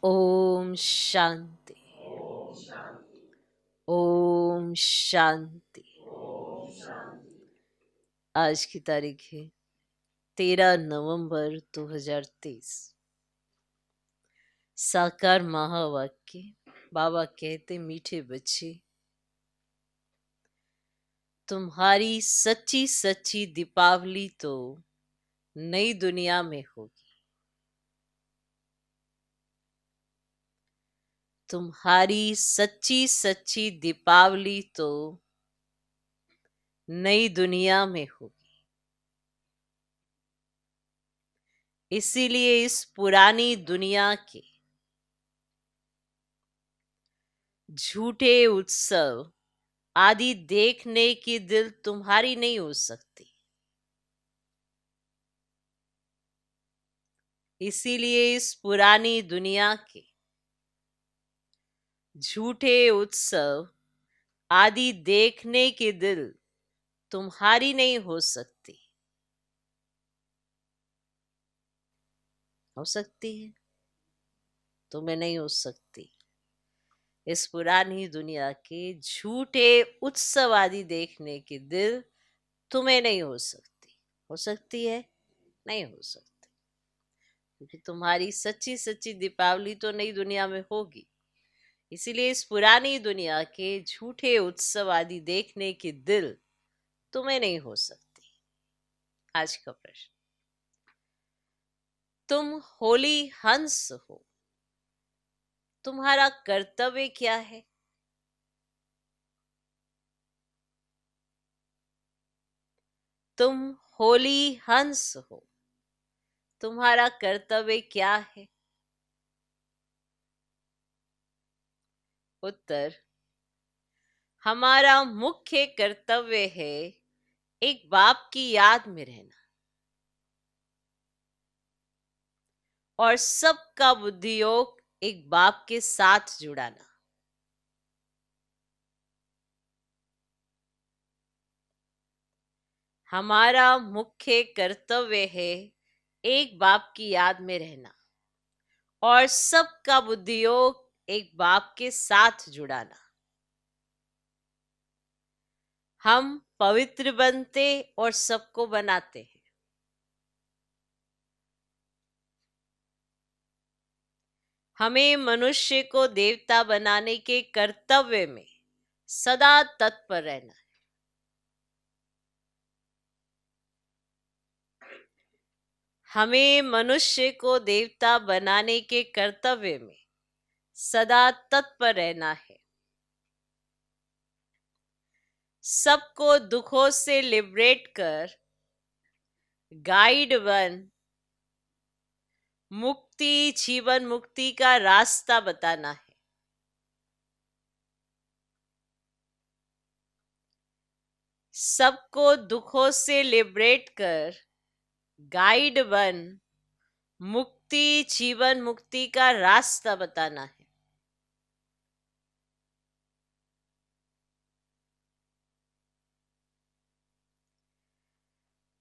ओम शांति। ओम शांति। आज की तारीख है 13 नवंबर 2023। साकार महावाक्य। बाबा कहते, मीठे बच्चे, तुम्हारी सच्ची सच्ची दीपावली तो नई दुनिया में होगी। तुम्हारी सच्ची सच्ची दीपावली तो नई दुनिया में होगी। इसीलिए इस पुरानी दुनिया के झूठे उत्सव आदि देखने की दिल तुम्हारी नहीं हो सकती। इसीलिए इस पुरानी दुनिया के झूठे उत्सव आदि देखने की दिल तुम्हारी नहीं हो सकती। हो सकती है, तुम्हें नहीं हो सकती। इस पुरानी दुनिया के झूठे उत्सव आदि देखने की दिल तुम्हें नहीं हो सकती। हो सकती है, नहीं हो सकती, क्योंकि तुम्हारी सच्ची सच्ची दीपावली तो नई दुनिया में होगी। इसीलिए इस पुरानी दुनिया के झूठे उत्सव आदि देखने की दिल तुम्हें नहीं हो सकती। आज का प्रश्न, तुम होली हंस हो, तुम्हारा कर्तव्य क्या है? तुम होली हंस हो, तुम्हारा कर्तव्य क्या है? उत्तर, हमारा मुख्य कर्तव्य है एक बाप की याद में रहना और सबका बुद्धि योग एक बाप के साथ जुड़ाना। हमारा मुख्य कर्तव्य है एक बाप की याद में रहना और सबका बुद्धि योग एक बाप के साथ जुड़ाना। हम पवित्र बनते और सबको बनाते हैं। हमें मनुष्य को देवता बनाने के कर्तव्य में सदा तत्पर रहना है। हमें मनुष्य को देवता बनाने के कर्तव्य में सदा तत्पर रहना है। सबको दुखों से लिबरेट कर गाइड बन मुक्ति, जीवन मुक्ति का रास्ता बताना है। सबको दुखों से लिबरेट कर गाइड बन मुक्ति, जीवन मुक्ति का रास्ता बताना है।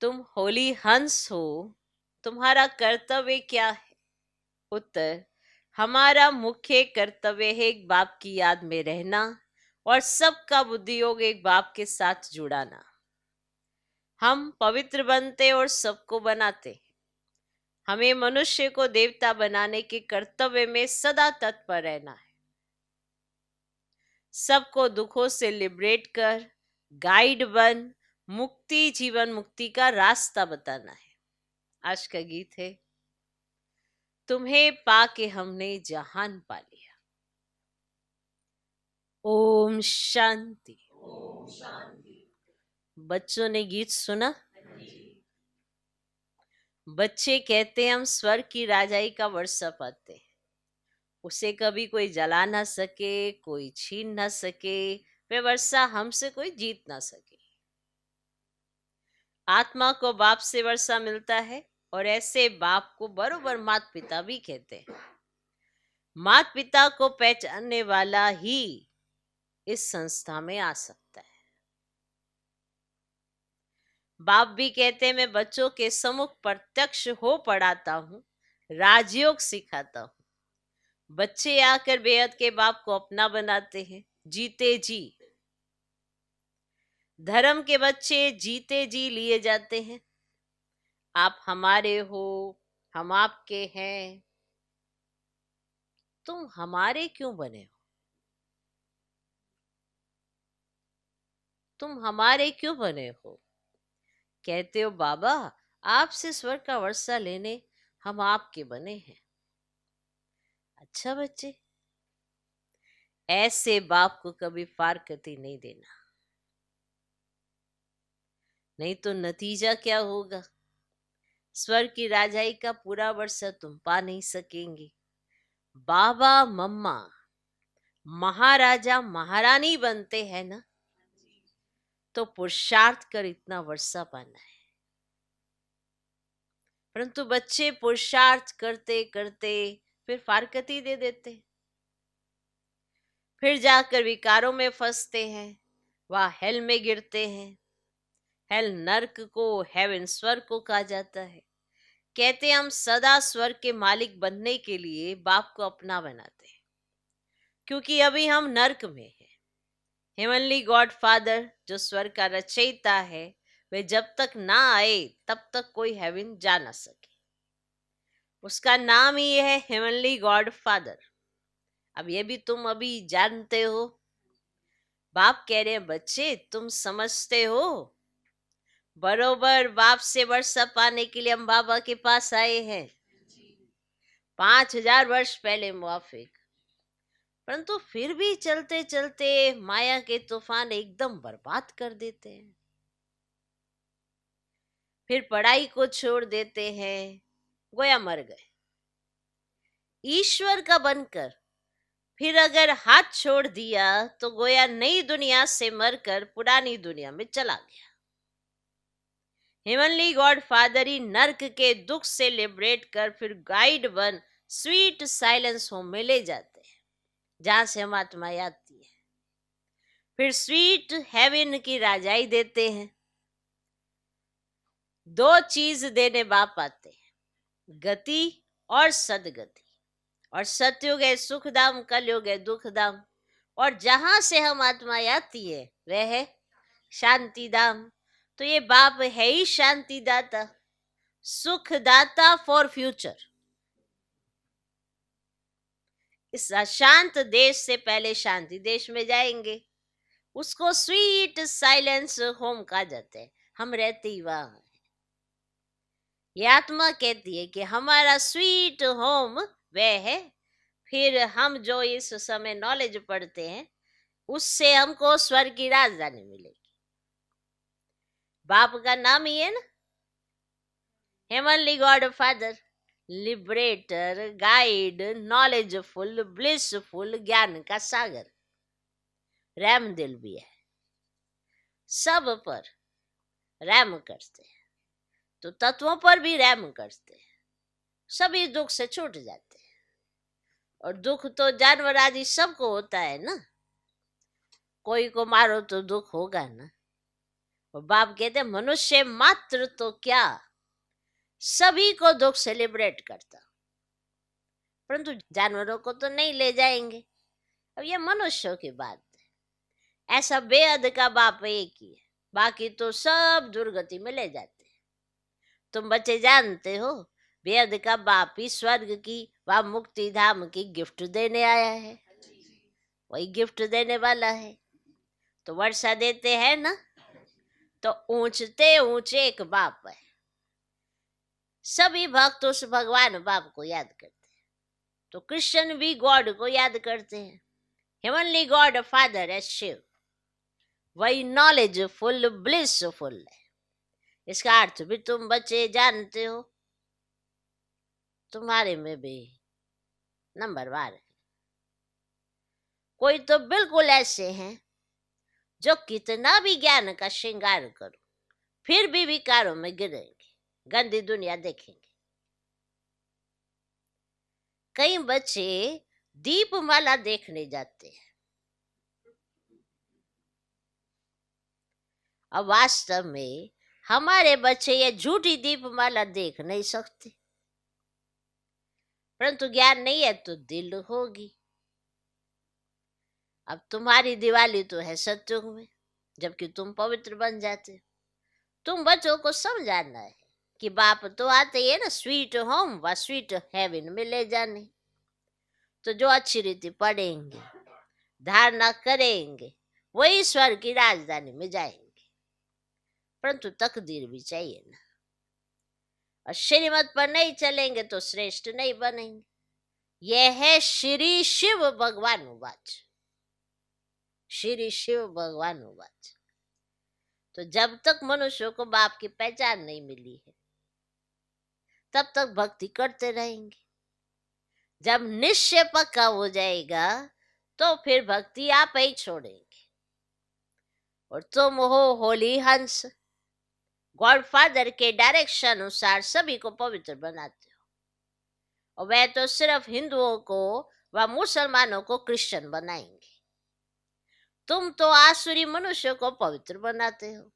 तुम होली हंस हो, तुम्हारा कर्तव्य क्या है? उत्तर, हमारा मुख्य कर्तव्य है एक बाप की याद में रहना और सबका बुद्धि योग एक बाप के साथ जुड़ाना। हम पवित्र बनते और सबको बनाते हैं। हमें मनुष्य को देवता बनाने के कर्तव्य में सदा तत्पर रहना है। सबको दुखों से लिबरेट कर गाइड बन मुक्ति, जीवन मुक्ति का रास्ता बताना है। आज का गीत है, तुम्हें पाके हमने जहान पा लिया। ओम शांति। बच्चों ने गीत सुना? बच्चे कहते हैं हम स्वर्ग की राजाई का वर्षा पाते हैं। उसे कभी कोई जला ना सके, कोई छीन ना सके, वे वर्षा हमसे कोई जीत ना सके। आत्मा को बाप से वर्षा मिलता है और ऐसे बाप को बरोबर माता पिता भी कहते हैं। माता पिता को पहचानने वाला ही इस संस्था में आ सकता है। बाप भी कहते हैं, मैं बच्चों के सम्मुख प्रत्यक्ष हो पढ़ाता हूँ, राजयोग सिखाता हूँ। बच्चे आकर बेहद के बाप को अपना बनाते हैं, जीते जी। धर्म के बच्चे जीते जी लिए जाते हैं। आप हमारे हो, हम आपके हैं। तुम हमारे क्यों बने हो? तुम हमारे क्यों बने हो? कहते हो बाबा, आपसे स्वर्ग का वर्षा लेने हम आपके बने हैं। अच्छा बच्चे, ऐसे बाप को कभी फारकती नहीं देना, नहीं तो नतीजा क्या होगा? स्वर्ग की राजाई का पूरा वर्षा तुम पा नहीं सकेंगे। बाबा मम्मा महाराजा महारानी बनते हैं ना, तो पुरुषार्थ कर इतना वर्षा पाना है। परंतु बच्चे पुरुषार्थ करते करते फिर फारकती दे देते, फिर जाकर विकारों में फंसते हैं, वह हेल में गिरते हैं। हेल नर्क को, हेवन स्वर्ग को कहा जाता है। कहते हैं हम सदा स्वर्ग के मालिक बनने के लिए बाप को अपना बनाते हैं, क्योंकि अभी हम नर्क में हैं। हेवनली गॉड फादर जो स्वर्ग का रचयिता है, वे जब तक ना आए तब तक कोई हेवन जा ना सके। उसका नाम ही है हेवनली गॉड फादर। अब ये भी तुम अभी जानते हो। बाप कह रहे हैं बच्चे तुम समझते हो, बरोबर बाप से वर्षा पाने के लिए हम बाबा के पास आए हैं 5,000 वर्ष पहले मुआफिक। परंतु फिर भी चलते चलते माया के तूफान एकदम बर्बाद कर देते हैं, फिर पढ़ाई को छोड़ देते हैं, गोया मर गए। ईश्वर का बनकर फिर अगर हाथ छोड़ दिया तो गोया नई दुनिया से मरकर पुरानी दुनिया में चला गया। हेवनली गॉड फादर ही नर्क के दुख से लिबरेट कर फिर गाइड बन स्वीट साइलेंस होम में ले जाते हैं, जहां से हम आत्माएं आती है। फिर स्वीट हेवन की राजाई देते हैं। दो चीज देने बाप आते हैं, गति और सदगति। और सतयुग है सुखधाम, कलयुग है दुखधाम। और जहां से हम आत्माएं आती है वह है शांति धाम। तो ये बाप है ही शांति दाता, सुखदाता फॉर फ्यूचर। इस अशांत देश से पहले शांति देश में जाएंगे, उसको स्वीट साइलेंस होम कहा जाता है। हम रहते ही वहां हैं। ये आत्मा कहती है कि हमारा स्वीट होम वह है। फिर हम जो इस समय नॉलेज पढ़ते हैं उससे हमको स्वर्ग की राजधानी मिलेगी। बाप का नाम ही है ना, heavenly God father, liberator, guide, knowledgeful, blissful, ज्ञान का सागर। रैम दिल भी है, सब पर रैम करते हैं, तो तत्वों पर भी रैम करते हैं, सभी दुख से छूट जाते हैं। और दुख तो जानवर आदि सबको होता है ना, कोई को मारो तो दुख होगा ना। और बाप कहते मनुष्य मात्र तो क्या, सभी को दुख से लिबरेट करता। परंतु जानवरों को तो नहीं ले जाएंगे। अब ये मनुष्यों की बात है। ऐसा बेहद का बाप एक ही है, बाकी तो सब दुर्गति में ले जाते हैं। तुम बच्चे जानते हो बेहद का बाप ही स्वर्ग की व मुक्ति धाम की गिफ्ट देने आया है, वही गिफ्ट देने वाला है। तो वर्षा देते हैं ना, तो ऊंचते ऊंचे एक बाप है। सभी भक्त उस भगवान बाप को याद करते हैं, तो कृष्ण भी गॉड को याद करते हैं। हेवनली गॉड फादर है शिव, वही नॉलेजफुल ब्लिसफुल है। इसका अर्थ भी तुम बच्चे जानते हो, तुम्हारे में भी नंबर 1 है। कोई तो बिल्कुल ऐसे हैं जो कितना भी ज्ञान का श्रृंगार करो फिर भी विकारों में गिरेंगे, गंदी दुनिया देखेंगे। कई बच्चे दीपमाला देखने जाते हैं, अब वास्तव में हमारे बच्चे ये झूठी दीपमाला देख नहीं सकते। परंतु ज्ञान नहीं है तो दिल होगी। अब तुम्हारी दिवाली तो है सत्युग में, जबकि तुम पवित्र बन जाते हो। तुम बच्चों को समझाना है कि बाप तो आते ही है ना स्वीट होम व स्वीट हेवन में ले जाने। तो जो अच्छी रीति पढ़ेंगे, धारणा करेंगे, वही स्वर्ग की राजधानी में जाएंगे। परंतु तकदीर भी चाहिए ना, और श्रीमत पर नहीं चलेंगे तो श्रेष्ठ नहीं बनेंगे। यह है श्री शिव भगवान वाच, श्री शिव भगवान वाच। तो जब तक मनुष्य को बाप की पहचान नहीं मिली है, तब तक भक्ति करते रहेंगे। जब निश्चय पक्का हो जाएगा तो फिर भक्ति आप ही छोड़ेंगे। और तुम हो होली हंस, गॉडफादर के डायरेक्शन अनुसार सभी को पवित्र बनाते हो, और वह तो सिर्फ हिंदुओं को व मुसलमानों को क्रिश्चियन बनाएंगे। तुम तो आसुरी मनुष्य को पवित्र बनाते हो।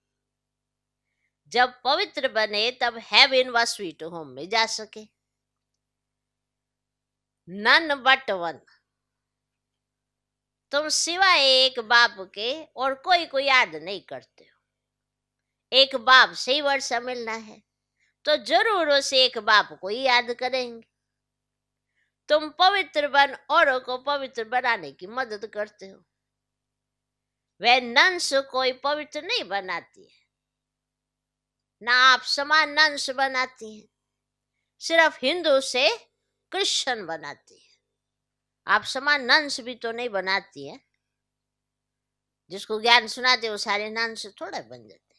जब पवित्र बने तब हेवन व स्वीट होम में जा सके। नन बट वन, तुम सिवाय एक बाप के और कोई को याद नहीं करते हो। एक बाप से ही वर्षा मिलना है तो जरूर उसे एक बाप को ही याद करेंगे। तुम पवित्र बन औरों को पवित्र बनाने की मदद करते हो। वह नंस कोई पवित्र नहीं बनाती है, ना आप समान नंस बनाती हैं। सिर्फ हिंदू से क्रिश्चियन बनाती है, आप समान नंस भी तो नहीं बनाती है। जिसको ज्ञान सुनाते वो सारे नंस थोड़ा बन जाते,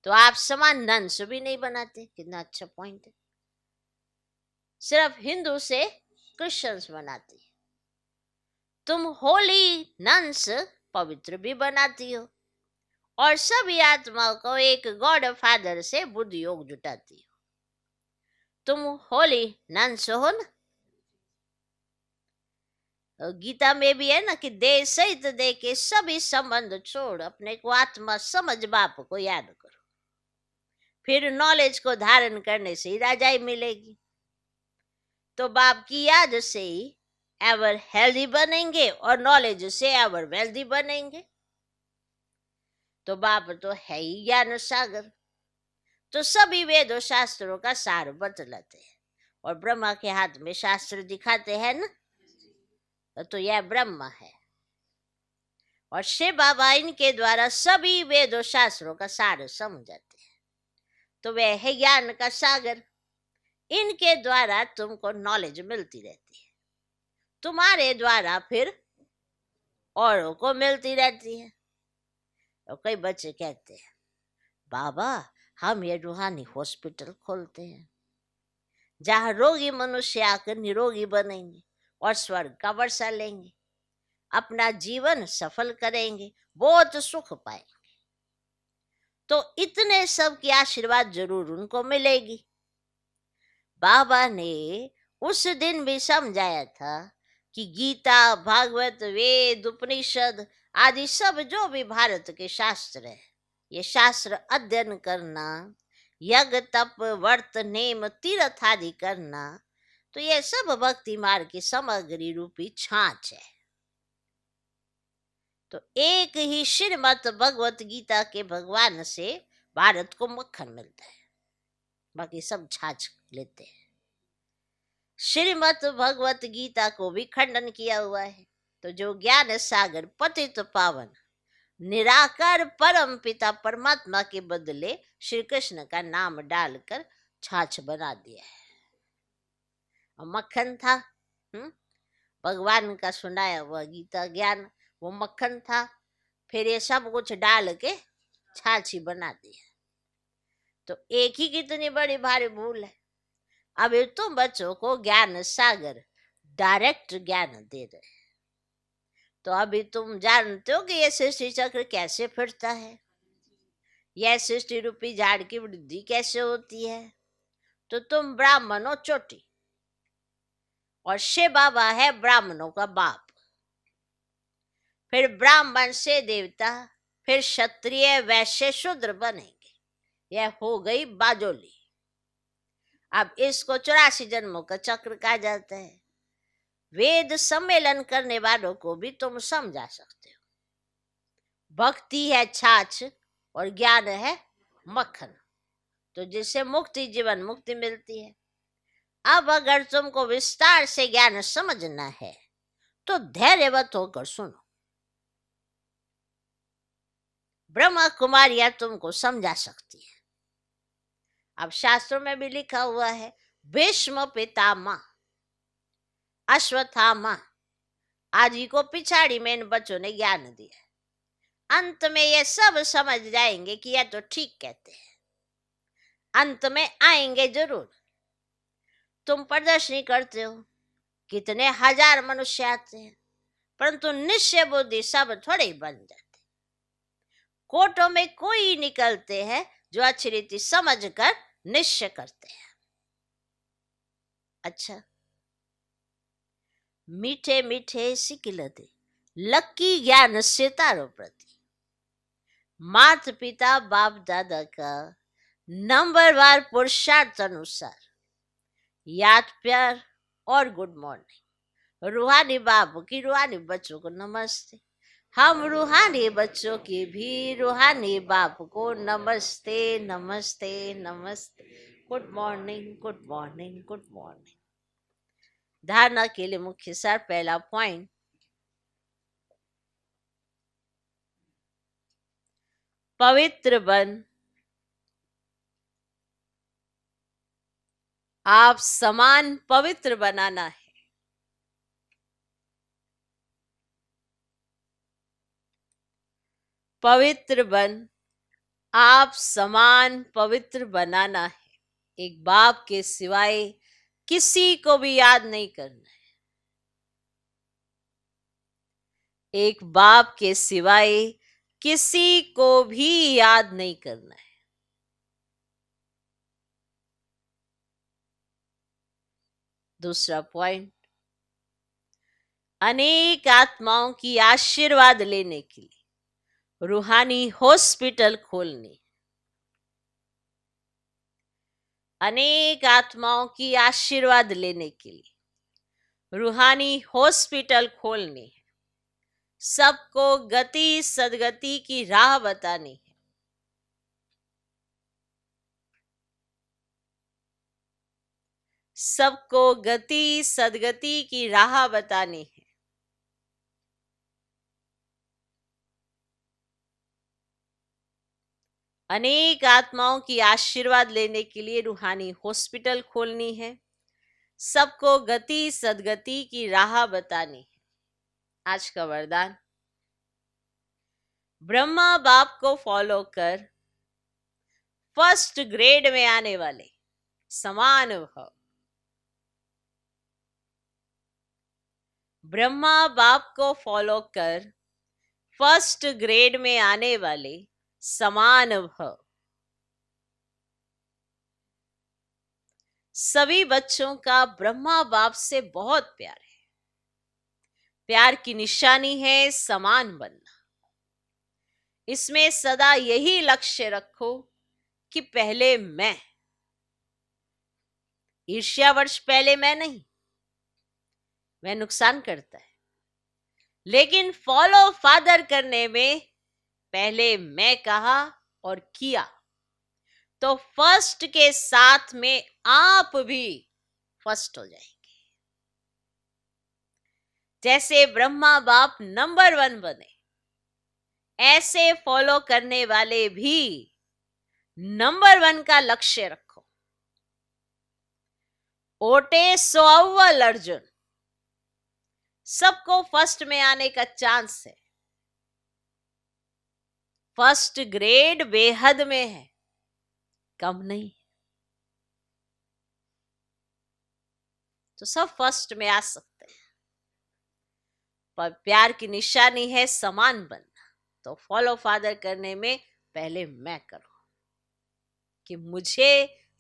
तो आप समान नंस भी नहीं बनाते। कितना अच्छा पॉइंट है। सिर्फ हिंदू से क्रिश्चियंस बनाती है। तुम होली नंस पवित्र भी बनाती हो, और सभी आत्माओं को एक गॉड फादर से बुद्धि योग जुटाती हो। तुम होली नंस हो ना। गीता में भी है ना कि देह सहित दे के सभी संबंध छोड़ अपने को आत्मा समझ बाप को याद करो, फिर नॉलेज को धारण करने से ही राजाई मिलेगी। तो बाप की याद से ही एवर हेल्दी बनेंगे और नॉलेज से एवर वेल्दी बनेंगे। तो बाप तो है ही ज्ञान सागर। तो सभी वेदों शास्त्रों का सार बतलाते हैं, और ब्रह्मा के हाथ में शास्त्र दिखाते हैं ना, तो यह ब्रह्मा है। और शिव बाबा इनके द्वारा सभी वेदों शास्त्रों का सार समझाते हैं। तो वह है ज्ञान का सागर। इनके द्वारा तुमको नॉलेज मिलती रहती है, तुम्हारे द्वारा फिर औरों को मिलती रहती है। और कई बच्चे कहते हैं बाबा हम ये रूहानी हॉस्पिटल खोलते हैं जहां रोगी मनुष्य आकर निरोगी बनेंगे और स्वर्ग का वर्षा लेंगे, अपना जीवन सफल करेंगे, बहुत सुख पाएंगे। तो इतने सब की आशीर्वाद जरूर उनको मिलेगी। बाबा ने उस दिन भी समझाया था कि गीता, भागवत, वेद, उपनिषद आदि सब जो भी भारत के शास्त्र है, ये शास्त्र अध्ययन करना, यज्ञ तप व्रत नेम तीर्थ आदि करना, तो ये सब भक्ति मार्ग की सामग्री रूपी छाछ है। तो एक ही श्रीमद् भगवत गीता के भगवान से भारत को मक्खन मिलता है, बाकी सब छाछ लेते हैं। श्रीमद् भगवत गीता को भी खंडन किया हुआ है। तो जो ज्ञान सागर पतित पावन निराकार परम पिता परमात्मा के बदले श्री कृष्ण का नाम डालकर छाछ बना दिया है। और मक्खन था भगवान का सुनाया हुआ गीता ज्ञान, वो मक्खन था। फिर ये सब कुछ डाल के छाछ ही बना दिया। तो एक ही कितनी बड़ी भारी भूल है। अब तुम बच्चों को ज्ञान सागर डायरेक्ट ज्ञान दे रहे हैं, तो अभी तुम जानते हो कि यह सृष्टि चक्र कैसे फिरता है, यह सृष्टि रूपी झाड़ की वृद्धि कैसे होती है। तो तुम ब्राह्मणों चोटी, और शिव बाबा है ब्राह्मणों का बाप। फिर ब्राह्मण से देवता, फिर क्षत्रिय वैश्य शूद्र बनेंगे। यह हो गई बाजोली। अब इसको 84 जन्मों का चक्र कहा जाता है। वेद सम्मेलन करने वालों को भी तुम समझा सकते हो। भक्ति है छाछ और ज्ञान है मक्खन, तो जिससे मुक्ति, जीवन मुक्ति मिलती है। अब अगर तुमको विस्तार से ज्ञान समझना है तो धैर्यवत होकर सुनो। ब्रह्मा कुमारियां तुमको समझा सकती है। अब शास्त्रों में भी लिखा हुआ है, भीष्म पितामह, अश्वत्थामा आदि को पिछाड़ी में इन बच्चों ने ज्ञान दिया। अंत में ये सब समझ जाएंगे कि यह तो ठीक कहते हैं। अंत में आएंगे जरूर। तुम प्रदर्शनी करते हो, कितने हजार मनुष्य आते हैं, परंतु निश्चय बुद्धि सब थोड़े ही बन जाते। कोटों में कोई निकलते हैं जो अच्छी रीति समझ कर निश्चय करते हैं। अच्छा, मीठे मीठे सिकिलते लक्की ज्ञान सितारों प्रति, माता पिता बाप दादा का नंबरवार पुरुषार्थ अनुसार याद, प्यार और गुड मॉर्निंग। रूहानी बाप की रूहानी बच्चों को नमस्ते। हम रूहानी बच्चों की भी रूहानी बाप को नमस्ते नमस्ते नमस्ते। Good morning good morning good morning. धारणा के लिए मुख्य सार। पहला पॉइंट, पवित्र बन। आप समान पवित्र बनाना है। पवित्र बन, आप समान पवित्र बनाना है। एक बाप के सिवाय किसी को भी याद नहीं करना है। एक बाप के सिवाय किसी को भी याद नहीं करना है। दूसरा पॉइंट, अनेक आत्माओं की आशीर्वाद लेने के लिए रूहानी हॉस्पिटल खोलनी। अनेक आत्माओं की आशीर्वाद लेने के लिए रूहानी हॉस्पिटल खोलनी है। सबको गति सदगति की राह बतानी है। सबको गति सदगति की राह बतानी है। अनेक आत्माओं की आशीर्वाद लेने के लिए रूहानी हॉस्पिटल खोलनी है। सबको गति सदगति की राह बतानी है। आज का वरदान, ब्रह्मा बाप को फॉलो कर फर्स्ट ग्रेड में आने वाले समान भव। ब्रह्मा बाप को फॉलो कर फर्स्ट ग्रेड में आने वाले समान भव। सभी बच्चों का ब्रह्मा बाप से बहुत प्यार है। प्यार की निशानी है समान बनना। इसमें सदा यही लक्ष्य रखो कि पहले मैं। ईर्ष्यावश पहले मैं नहीं, वह नुकसान करता है। लेकिन फॉलो फादर करने में पहले मैं कहा और किया तो फर्स्ट के साथ में आप भी फर्स्ट हो जाएंगे। जैसे ब्रह्मा बाप नंबर 1 बने, ऐसे फॉलो करने वाले भी नंबर 1 का लक्ष्य रखो। ओटे सो अव्वल अर्जुन। सबको फर्स्ट में आने का चांस है। फर्स्ट ग्रेड बेहद में है, कम नहीं। तो सब फर्स्ट में आ सकते हैं, पर प्यार की निशानी है समान बनना। तो फॉलो फादर करने में पहले मैं करूं कि मुझे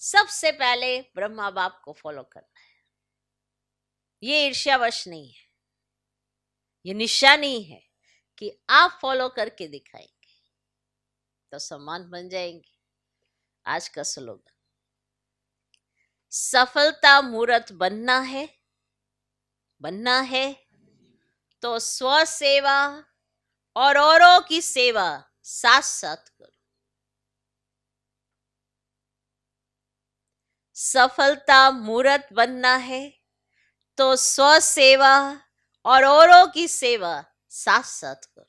सबसे पहले ब्रह्मा बाप को फॉलो करना है। ये ईर्ष्यावश नहीं है, ये निशानी है कि आप फॉलो करके दिखाएंगे तो सम्मान बन जाएंगे। आज का स्लोगन, सफलता मूर्त बनना है तो स्व सेवा और औरों की सेवा साथ साथ करो। सफलता मूर्त बनना है तो स्व सेवा और औरों की सेवा साथ साथ करो।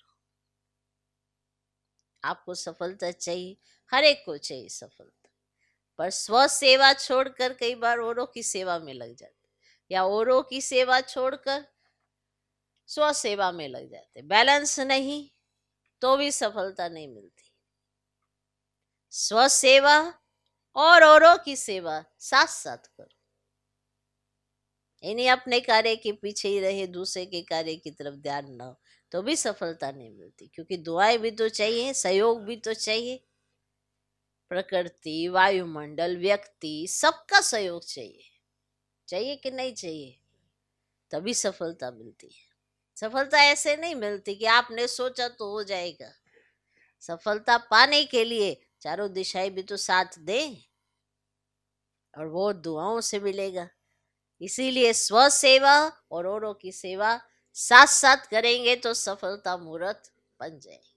आपको सफलता चाहिए, हर एक को चाहिए सफलता, पर स्व सेवा छोड़कर कई बार औरों की सेवा में लग जाते, या औरों की सेवा छोड़कर स्व सेवा में लग जाते। बैलेंस नहीं तो भी सफलता नहीं मिलती। स्व सेवा और औरों की सेवा साथ साथ करो। इन्हीं अपने कार्य के पीछे ही रहे, दूसरे के कार्य की तरफ ध्यान न हो, तो भी सफलता नहीं मिलती। क्योंकि दुआएं भी तो चाहिए, सहयोग भी तो चाहिए। प्रकृति, वायुमंडल, व्यक्ति, सबका सहयोग चाहिए। चाहिए कि नहीं चाहिए? तभी सफलता मिलती है। सफलता ऐसे नहीं मिलती कि आपने सोचा तो हो जाएगा। सफलता पाने के लिए चारों दिशाएं भी तो साथ दें, और वो दुआओं से मिलेगा। इसीलिए स्व सेवा और औरों की सेवा साथ साथ करेंगे तो सफलता मूर्त बन जाएगी।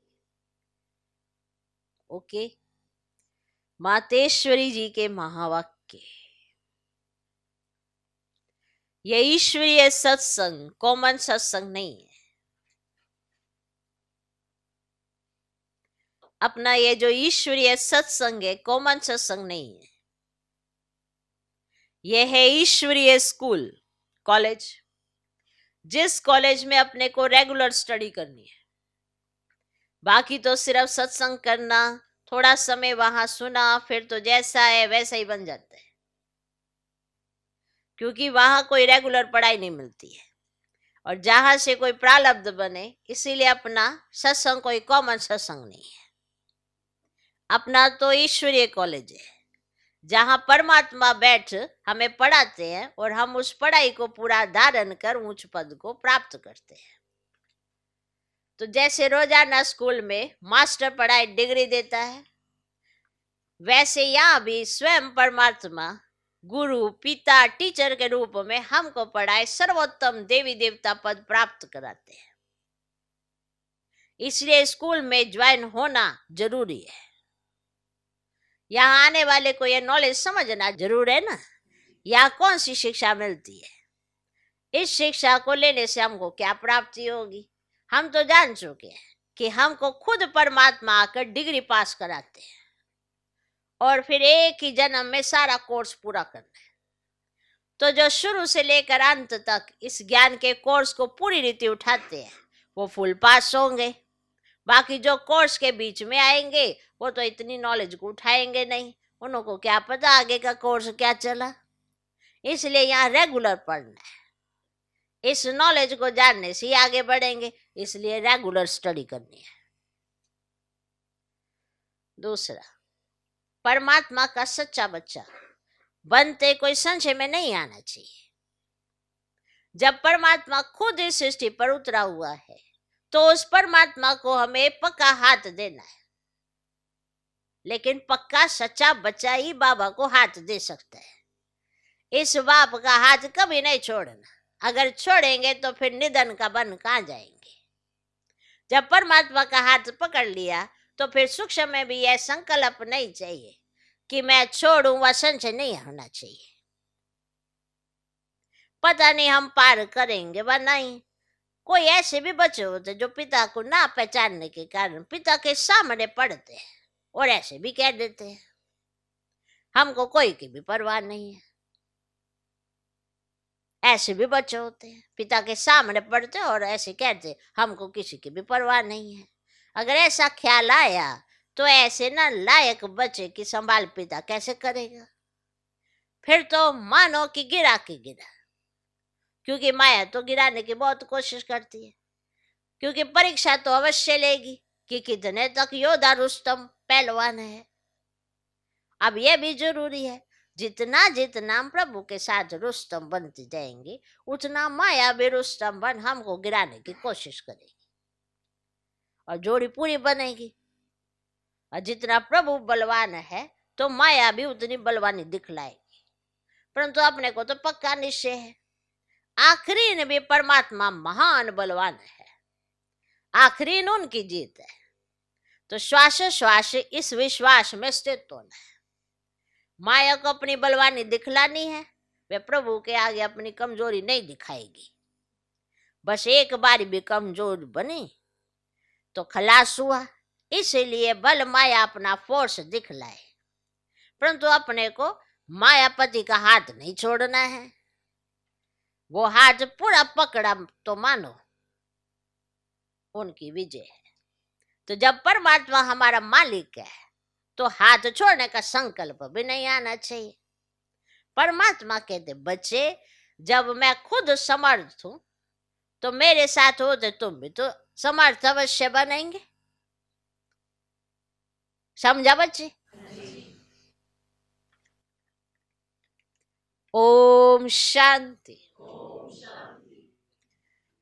ओके। मातेश्वरी जी के महावाक्य। ये ईश्वरीय सत्संग कॉमन सत्संग नहीं है। अपना ये जो ईश्वरीय सत्संग है कॉमन सत्संग नहीं है। यह है ईश्वरीय स्कूल, कॉलेज। जिस कॉलेज में अपने को रेगुलर स्टडी करनी है, बाकी तो सिर्फ सत्संग करना, थोड़ा समय वहां सुना, फिर तो जैसा है वैसा ही बन जाता है। क्योंकि वहां कोई रेगुलर पढ़ाई नहीं मिलती है, और जहां से कोई प्रारब्ध बने, इसीलिए अपना सत्संग कोई कॉमन सत्संग नहीं है। अपना तो ईश्वरीय कॉलेज है, जहां परमात्मा बैठ हमें पढ़ाते हैं, और हम उस पढ़ाई को पूरा धारण कर उच्च पद को प्राप्त करते हैं। तो जैसे रोजाना स्कूल में मास्टर पढ़ाई डिग्री देता है, वैसे यहाँ भी स्वयं परमात्मा गुरु, पिता, टीचर के रूप में हमको पढ़ाए सर्वोत्तम देवी देवता पद प्राप्त कराते हैं। इसलिए स्कूल में ज्वाइन होना जरूरी है। यहाँ आने वाले को यह नॉलेज समझना जरूर है ना, यहाँ कौन सी शिक्षा मिलती है, इस शिक्षा को लेने से हमको क्या प्राप्ति होगी। हम तो जान चुके हैं कि हमको खुद परमात्मा आकर डिग्री पास कराते हैं, और फिर एक ही जन्म में सारा कोर्स पूरा करना है। तो जो शुरू से लेकर अंत तक इस ज्ञान के कोर्स को पूरी रीति उठाते हैं, वो फुल पास होंगे। बाकी जो कोर्स के बीच में आएंगे, वो तो इतनी नॉलेज को उठाएंगे नहीं, उनको क्या पता आगे का कोर्स क्या चला। इसलिए यहाँ रेगुलर पढ़ना है, इस नॉलेज को जानने से ही आगे बढ़ेंगे, इसलिए रेगुलर स्टडी करनी है। दूसरा, परमात्मा का सच्चा बच्चा बनते कोई संशय में नहीं आना चाहिए। जब परमात्मा खुद इस सृष्टि पर उतरा हुआ है, तो उस परमात्मा को हमें पक्का हाथ देना है। लेकिन पक्का सच्चा बच्चा ही बाबा को हाथ दे सकता है। इस बाप का हाथ कभी नहीं छोड़ना, अगर छोड़ेंगे तो फिर निधन का बन कहाँ जाएंगे। जब परमात्मा का हाथ पकड़ लिया, तो फिर सूक्ष्म में भी यह संकल्प नहीं चाहिए कि मैं छोड़ूं, वह संशय नहीं होना चाहिए। पता नहीं हम पार करेंगे व नहीं। कोई ऐसे भी बच्चे होते जो पिता को ना पहचानने के कारण पिता के सामने पढ़ते हैं, और ऐसे भी कह देते हैं हमको कोई की भी परवाह नहीं है। ऐसे भी बच्चे होते हैं पिता के सामने पढ़ते और ऐसे कहते हमको किसी की भी परवाह नहीं है। अगर ऐसा ख्याल आया तो ऐसे ना लायक बच्चे की संभाल पिता कैसे करेगा। फिर तो मानो कि गिरा के गिरा, क्योंकि माया तो गिराने की बहुत कोशिश करती है। क्योंकि परीक्षा तो अवश्य लेगी कि कितने तक योद्धा रुस्तम पहलवान है। अब यह भी जरूरी है, जितना जितना हम प्रभु के साथ रुस्तम बनते जाएंगे, उतना माया भी रुस्तम बन हमको गिराने की कोशिश करेगी, और जोड़ी पूरी बनेगी। और जितना प्रभु बलवान है, तो माया भी उतनी बलवानी दिखलाएगी। परंतु अपने को तो पक्का निश्चय है आखिरी में भी परमात्मा महान बलवान है, आखिरी में उनकी जीत है। तो श्वास श्वास इस विश्वास में स्थित होना है। माया को अपनी बलवानी दिखलानी है, वे प्रभु के आगे अपनी कमजोरी नहीं दिखाएगी। बस एक बार भी कमजोर बनी तो खलास हुआ। इसलिए बल माया अपना फोर्स दिखलाए, परंतु अपने को मायापति का हाथ नहीं छोड़ना है। वो हाथ पूरा पकड़ा तो मानो उनकी विजय है। तो जब परमात्मा हमारा मालिक है तो हाथ छोड़ने का संकल्प भी नहीं आना चाहिए। परमात्मा कहते बच्चे, जब मैं खुद समर्थ हूं तो मेरे साथ हो तो तुम भी तो समर्थ अवश्य बनेंगे। समझा बच्चे? ओम शांति।